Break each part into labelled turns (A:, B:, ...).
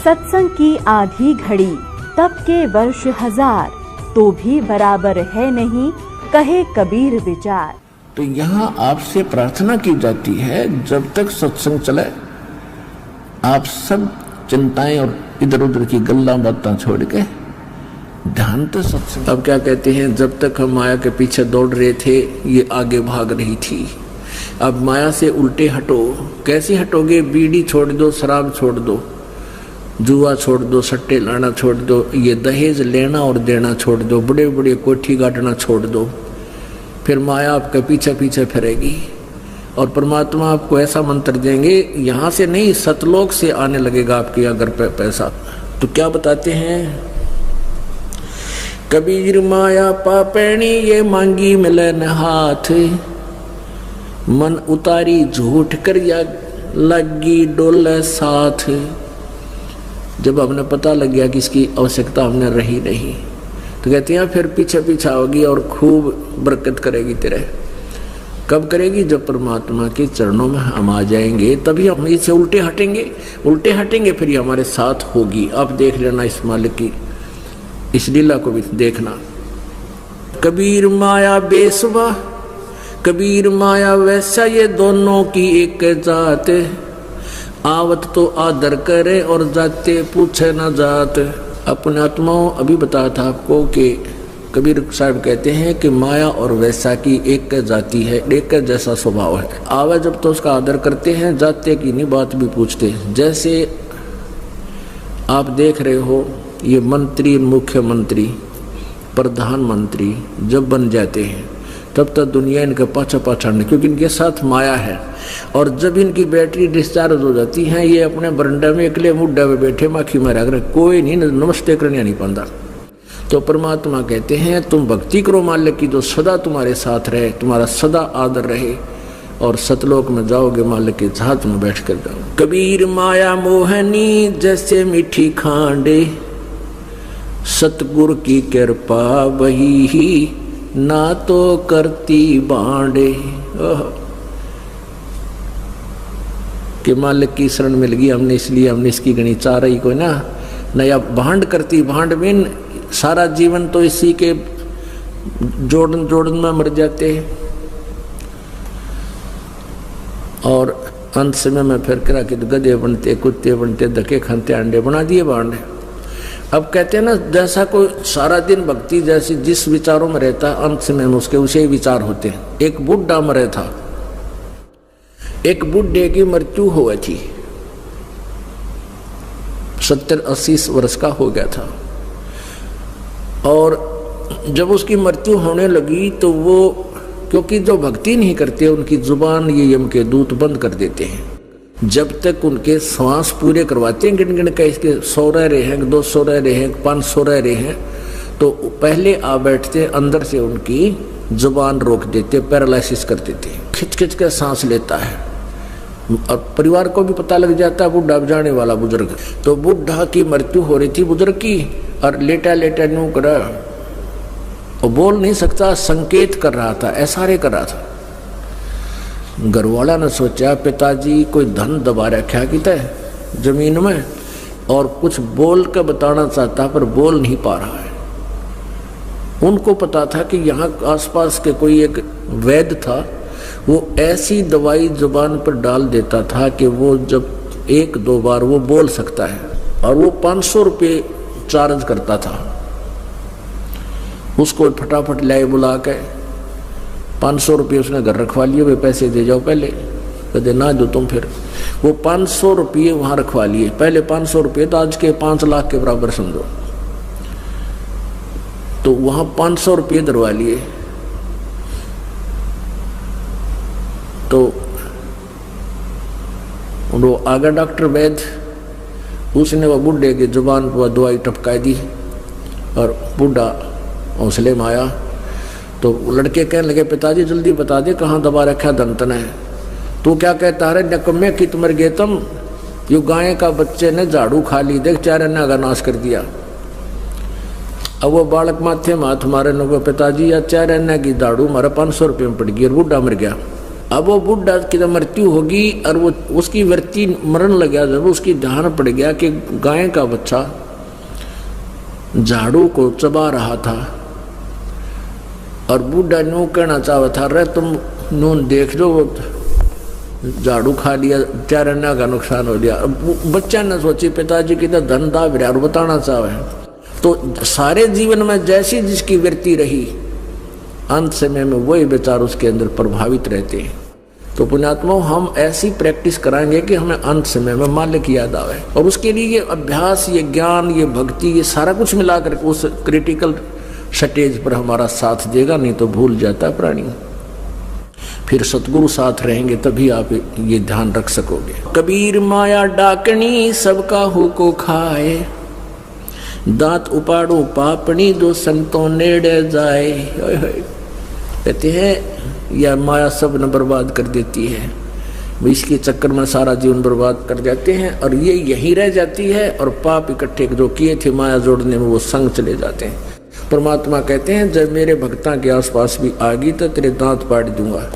A: सत्संग की आधी घड़ी तप के वर्ष 1000 तो भी बराबर है नहीं, कहे कबीर विचार।
B: तो यहाँ आपसे प्रार्थना की जाती है, जब तक सत्संग चले आप सब चिंताएं और इधर उधर की गल्ला बातें छोड़ के ध्यान तो सत्संग। अब क्या कहते हैं, जब तक हम माया के पीछे दौड़ रहे थे ये आगे भाग रही थी। अब माया से उल्टे हटो। कैसे हटोगे? बीड़ी छोड़ दो, शराब छोड़ दो, जुआ छोड़ दो, सट्टे लाना छोड़ दो, ये दहेज लेना और देना छोड़ दो, बड़े बड़े कोठी गाटना छोड़ दो। फिर माया आपके पीछे पीछे फिरेगी और परमात्मा आपको ऐसा मंत्र देंगे, यहाँ से नहीं सतलोक से आने लगेगा आपके अगर पैसा। तो क्या बताते हैं, कबीर माया पापैनी ये मांगी मिलन हाथ, मन उतारी झूठ कर या लगी डोले साथ। जब हमने पता लग गया कि इसकी आवश्यकता हमने रही नहीं, तो कहते हैं फिर पीछे पीछे होगी और खूब बरकत करेगी तेरे। कब करेगी? जब परमात्मा के चरणों में हम आ जाएंगे, तभी हम इससे उल्टे हटेंगे फिर ये हमारे साथ होगी। आप देख लेना इस मालिक की इस लीला को भी देखना। कबीर माया बेसवा, कबीर माया वैसा, ये दोनों की एक जात, आवत तो आदर करे और जाते पूछे न जात। अपने आत्माओं अभी बताया था आपको कि कबीर साहब कहते हैं कि माया और वैसा की एक जाति है, एक जैसा स्वभाव है। आवे जब तो उसका आदर करते हैं, जाते की नहीं बात भी पूछते हैं। जैसे आप देख रहे हो ये मंत्री, मुख्यमंत्री, प्रधानमंत्री जब बन जाते हैं तब तक दुनिया इनके पाछा नहीं, क्योंकि इनके साथ माया है। और जब इनकी बैटरी डिस्चार्ज हो जाती है, ये अपने बरंडा में अकेले मुड्डा में बैठे माखी मारा कर, कोई नहीं नमस्ते करने नहीं पाता। तो परमात्मा कहते हैं तुम भक्ति करो मालिक की, जो सदा तुम्हारे साथ रहे, तुम्हारा सदा आदर रहे, और सतलोक में जाओगे मालिक के हाथ में बैठ कर जाओ। कबीर माया मोहनी जैसे मीठी खांडे, सतगुरु की कृपा वही ही ना तो करती बांडे। कि मालिक की शरण मिल गई हमने, इसलिए हमने इसकी गणी चाह रही कोई ना नया भांड करती। भांड में सारा जीवन तो इसी के जोड़न में मर जाते हैं, और अंत समय में फिर करा कि गधे बनते, कुत्ते बनते, धक्के खाते, अंडे बना दिए भांड। अब कहते हैं ना, जैसा कोई सारा दिन भक्ति जैसी जिस विचारों में रहता है, अंत समय में उसके उसे ही विचार होते हैं। एक बुढ़ा मरे था, एक बुढ़े की मृत्यु हुई थी, 70-80 वर्ष का हो गया था। और जब उसकी मृत्यु होने लगी तो वो, क्योंकि जो भक्ति नहीं करते उनकी जुबान ये यम के दूत बंद कर देते हैं। जब तक उनके श्वास पूरे करवाते हैं, गिन गिन के इसके 100 रह रहे हैं, 200 रह रहे हैं, 500 रह रहे हैं, तो पहले आ बैठते, अंदर से उनकी जुबान रोक देते, पैरालिसिस कर देते, खिंच खिंच के सांस लेता है। और परिवार को भी पता लग जाता है बुढ़ा जाने वाला बुजुर्ग। तो बुढ़ा की मृत्यु हो रही थी बुजुर्ग की, और लेटा लेटा न्यू करा, और बोल नहीं सकता, संकेत कर रहा था, इशारे कर रहा था। घरवाला ने सोचा पिताजी कोई धन दबा रखा कि तय जमीन में, और कुछ बोल कर बताना चाहता पर बोल नहीं पा रहा है। उनको पता था कि यहाँ आसपास के कोई एक वैद्य था, वो ऐसी दवाई जुबान पर डाल देता था कि वो जब 1-2 बार वो बोल सकता है, और वो 500 रुपये चार्ज करता था। उसको फटाफट लाए बुला के 500 रुपये उसने घर रखवा लिए, वे पैसे दे जाओ पहले, कहते ना दो तुम। फिर वो 500 रुपये वहाँ रखवा लिए, पहले 500 रुपये तो आज के 5 लाख के बराबर समझो। तो वहाँ 500 रुपये दरवा लिए। तो वो आगे डॉक्टर वैद्य, उसने वो बुढ़े की जुबान पर दवाई टपका दी, और बुढ़ा हौसले में आया। तो लड़के कहने लगे पिताजी जल्दी बता दे कहाँ दबा रखा दंतन है। तू क्या कहता है नकम्मे की तुमर गेतम, यू गाय का बच्चे ने झाड़ू खा ली, देख चारे ने अगर नाश कर दिया। अब वो बालक माथे में हाथ मारे नो पिताजी या चारे ने की झाड़ू मारा 500 रुपये में पड़ गई, और बुढ़ा मर गया। अब वो बुढ़ा की जब मृत्यु होगी और वो उसकी वृत्ति मरण लग गया, जब उसकी ध्यान पड़ गया कि गाय का बच्चा झाड़ू को चबा रहा था और बूढ़ा नो कहना चाहता था, रे तुम नून देख लो झाड़ू खा लिया, चारन्या का नुकसान हो गया। बच्चा ने सोची पिताजी की तो धन दाव और बताना चाहे। तो सारे जीवन में जैसी जिसकी वृत्ति रही, अंत समय में वही विचार उसके अंदर प्रभावित रहते हैं। तो पुण्यात्मा, हम ऐसी प्रैक्टिस कराएंगे कि हमें अंत समय में मालिक याद आवे, और उसके लिए ये अभ्यास, ये ज्ञान, ये भक्ति, ये सारा कुछ मिलाकर उस क्रिटिकल स्टेज पर हमारा साथ देगा। नहीं तो भूल जाता है प्राणी। फिर सतगुरु साथ रहेंगे तभी आप ये ध्यान रख सकोगे। कबीर माया डाकनी सबका हो को खाए, दांत उपाड़ो पापनी दो संतों नेड़े जाए। कहते हैं यह माया सब न बर्बाद कर देती है, इसके चक्कर में सारा जीवन बर्बाद कर जाते हैं और ये यहीं रह जाती है, और पाप इकट्ठे जो किए थे माया जोड़ने में वो संग चले जाते हैं। परमात्मा कहते हैं जब मेरे भक्ता के आसपास भी आ गई तो तेरे दांत पाड़ दूंगा।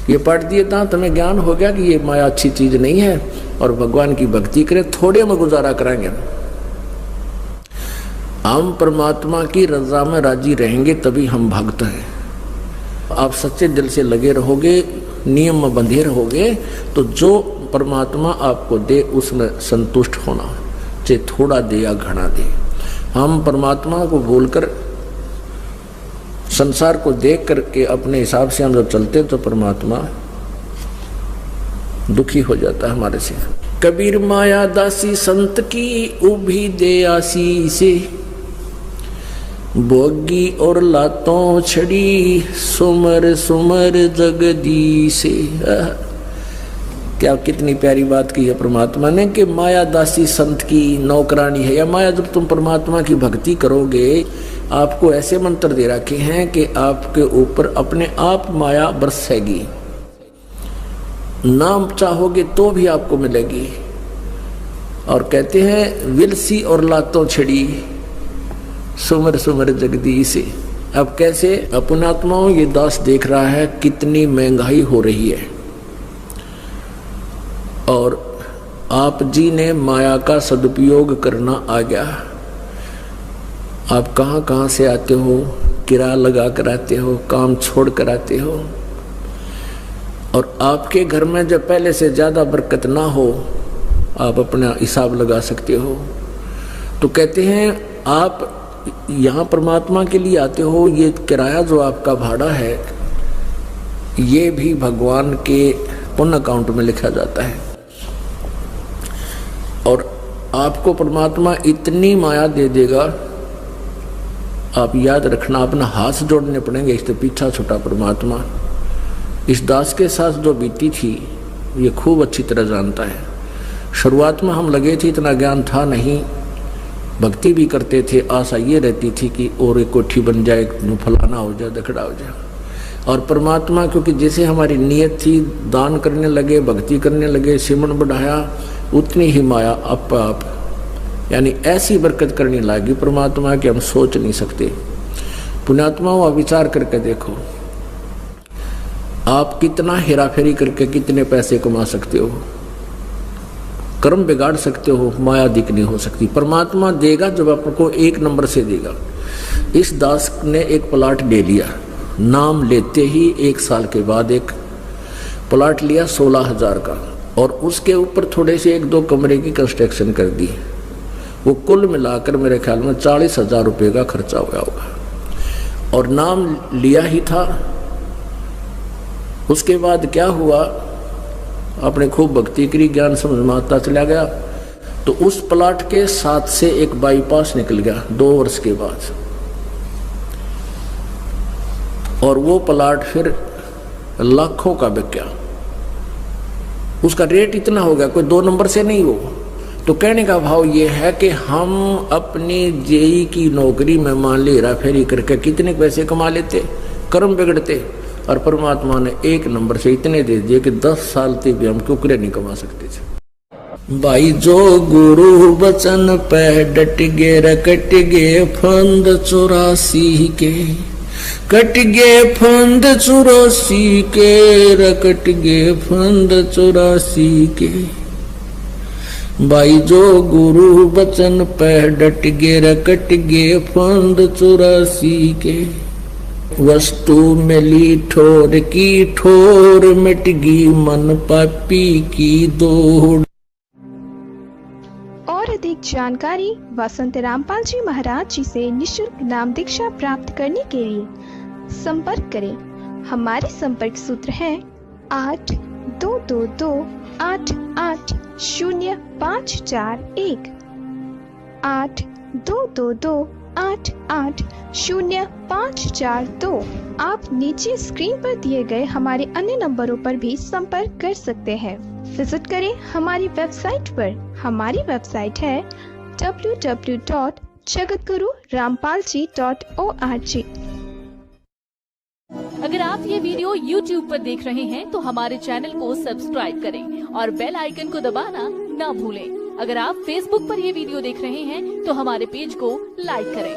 B: ये पाड़ दिए दांत, हमें ज्ञान हो गया कि ये माया अच्छी चीज नहीं है और भगवान की भक्ति करें, थोड़े में गुजारा कराएंगे। हम परमात्मा की रजा में राजी रहेंगे तभी हम भक्त हैं। आप सच्चे दिल से लगे रहोगे, नियम में बंधे रहोगे, तो जो परमात्मा आपको दे उसमें संतुष्ट होना, चाहे थोड़ा दे या घना दे। हम परमात्मा को भूलकर संसार को देख करके अपने हिसाब से हम जब चलते तो परमात्मा दुखी हो जाता है हमारे से। कबीर माया दासी संत की उभी दे आसी से, भोगी और लातों छड़ी सुमर सुमर जगदी से। क्या कितनी प्यारी बात की है परमात्मा ने कि माया दासी संत की नौकरानी है। या माया जब तुम परमात्मा की भक्ति करोगे, आपको ऐसे मंत्र दे रखे हैं कि आपके ऊपर अपने आप माया बरसेगी, नाम चाहोगे तो भी आपको मिलेगी। और कहते हैं विलसी और लातों छड़ी सुमर सुमर जगदी से। अब कैसे? अपनात्माओं, ये दास देख रहा है कितनी महंगाई हो रही है और आप जी ने माया का सदुपयोग करना आ गया। आप कहाँ कहाँ से आते हो, किराया लगा कर आते हो, काम छोड़ कर आते हो, और आपके घर में जब पहले से ज़्यादा बरकत ना हो, आप अपना हिसाब लगा सकते हो। तो कहते हैं आप यहाँ परमात्मा के लिए आते हो, ये किराया जो आपका भाड़ा है ये भी भगवान के पुण्य अकाउंट में लिखा जाता है। और आपको परमात्मा इतनी माया दे देगा, आप याद रखना, अपना हाथ जोड़ने पड़ेंगे। इससे पीछा छुटा परमात्मा इस दास के साथ जो बीती थी ये खूब अच्छी तरह जानता है। शुरुआत में हम लगे थे, इतना ज्ञान था नहीं, भक्ति भी करते थे, आशा ये रहती थी कि और एक कोठी बन जाए, फलाना हो जाए, दखड़ा हो जाए। और परमात्मा क्योंकि जैसे हमारी नीयत थी, दान करने लगे, भक्ति करने लगे, सिमरन बढ़ाया, उतनी ही माया आप यानी ऐसी बरकत करने लगी परमात्मा कि हम सोच नहीं सकते। पुण्यात्माओं, आप विचार करके देखो, आप कितना हेरा फेरी करके कितने पैसे कमा सकते हो, कर्म बिगाड़ सकते हो, माया दिक नहीं हो सकती। परमात्मा देगा जब आपको एक नंबर से देगा। इस दास ने एक प्लाट ले लिया, नाम लेते ही 1 साल के बाद एक प्लाट लिया 16,000 का, और उसके ऊपर थोड़े से 1-2 कमरे की कंस्ट्रक्शन कर दी। वो कुल मिलाकर मेरे ख्याल में 40,000 रुपये का खर्चा हुआ होगा, और नाम लिया ही था। उसके बाद क्या हुआ, आपने खूब भक्ति करी, ज्ञान समझ में आता चला गया, तो उस प्लाट के साथ से एक बाईपास निकल गया 2 वर्ष के बाद, और वो प्लाट फिर लाखों का बिक गया। उसका रेट इतना हो गया, कोई 2 नंबर से नहीं हो। तो कहने का भाव ये है कि हम अपनी जेई की नौकरी में मान ली हेरा फेरी करके कितने पैसे कमा लेते, कर्म बिगड़ते, और परमात्मा ने 1 नंबर से इतने दे दिए कि 10 साल तक भी हम कुकरे नहीं कमा सकते थे। भाई जो गुरु वचन पे डट गे रकट गे फंद 84 के, कट गए फंद 84 के, रकट गए फंद 84 के। भाई जो गुरु बचन पे डट गे, रकट गे फंद 84 के। वस्तु मिली ठोर की ठोर, मिट गई मन पापी की दौड़।
C: और अधिक जानकारी वसंत रामपाल जी महाराज जी से निशुल्क नाम दीक्षा प्राप्त करने के लिए संपर्क करें। हमारे संपर्क सूत्र हैं 8222880541 8222880542। आप नीचे स्क्रीन पर दिए गए हमारे अन्य नंबरों पर भी संपर्क कर सकते हैं। विजिट करें हमारी वेबसाइट पर। हमारी वेबसाइट है www.jagatgururampalji.org।
D: अगर आप ये वीडियो YouTube पर देख रहे हैं तो हमारे चैनल को सब्सक्राइब करें और बेल आइकन को दबाना ना भूलें। अगर आप Facebook पर ये वीडियो देख रहे हैं तो हमारे पेज को लाइक करें।